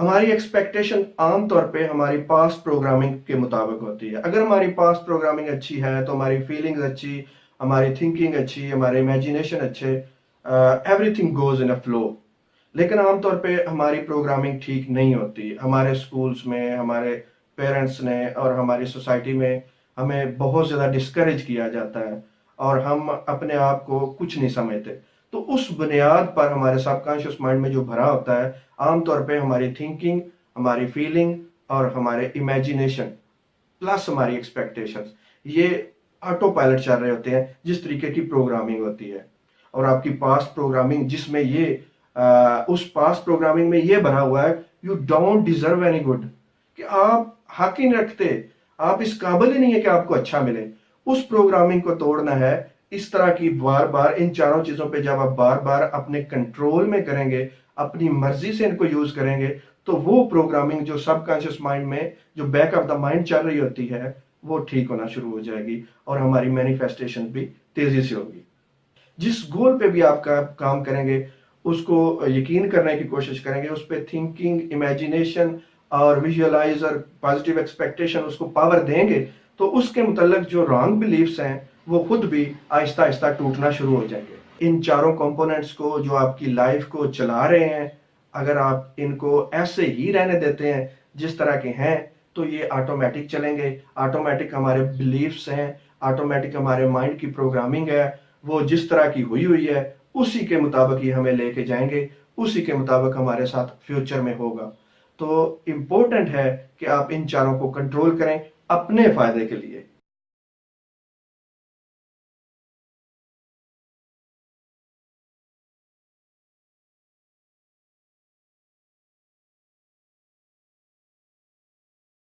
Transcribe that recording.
हमारी एक्सपेक्टेशन आमतौर पे हमारी पास्ट प्रोग्रामिंग के मुताबिक होती है। अगर हमारी पास्ट प्रोग्रामिंग अच्छी है तो हमारी फीलिंग्स अच्छी, हमारी थिंकिंग अच्छी, हमारे इमेजिनेशन अच्छे, everything goes in a flow. लेकिन आमतौर पे हमारी प्रोग्रामिंग ठीक नहीं होती। हमारे स्कूल्स में, हमारे पेरेंट्स ने और हमारी सोसाइटी में हमें बहुत ज़्यादा डिस्करेज किया जाता है और हम अपने आप को कुछ नहीं समझते। तो उस बुनियाद पर हमारे सबकॉन्शियस माइंड में जो भरा होता है, आमतौर पे हमारी थिंकिंग, हमारी फीलिंग और हमारे इमेजिनेशन प्लस हमारी एक्सपेक्टेशंस, ये ऑटो पायलट चल रहे होते हैं जिस तरीके की प्रोग्रामिंग होती है। और आपकी पास्ट प्रोग्रामिंग जिसमें ये उस पास्ट प्रोग्रामिंग में ये भरा हुआ है, you don't deserve any good, कि आप हक ही नहीं रखते, आप इस काबिल ही नहीं है कि आपको अच्छा मिले। उस प्रोग्रामिंग को तोड़ना है। इस तरह की बार बार इन चारों चीजों पे जब आप बार बार अपने कंट्रोल में करेंगे, अपनी मर्जी से इनको यूज करेंगे, तो वो प्रोग्रामिंग जो सबकॉन्शियस माइंड में, जो बैक ऑफ द माइंड चल रही होती है, वो ठीक होना शुरू हो जाएगी और हमारी मैनिफेस्टेशन भी तेजी से होगी। जिस गोल पे भी आपका काम करेंगे, उसको यकीन करने की कोशिश करेंगे, उस पर थिंकिंग, इमेजिनेशन और विजुअलाइज और पॉजिटिव एक्सपेक्टेशन उसको पावर देंगे, तो उसके मुतल्लिक जो रॉन्ग बिलीफ्स हैं वो खुद भी आहिस्ता आहिस्ता टूटना शुरू हो जाएंगे। इन चारों कंपोनेंट्स को जो आपकी लाइफ को चला रहे हैं, अगर आप इनको ऐसे ही रहने देते हैं जिस तरह के हैं, तो ये ऑटोमेटिक चलेंगे। ऑटोमेटिक हमारे बिलीफ्स हैं, ऑटोमेटिक हमारे माइंड की प्रोग्रामिंग है, वो जिस तरह की हुई हुई है उसी के मुताबिक ही हमें लेके जाएंगे, उसी के मुताबिक हमारे साथ फ्यूचर में होगा। तो इम्पोर्टेंट है कि आप इन चारों को कंट्रोल करें अपने फायदे के लिए।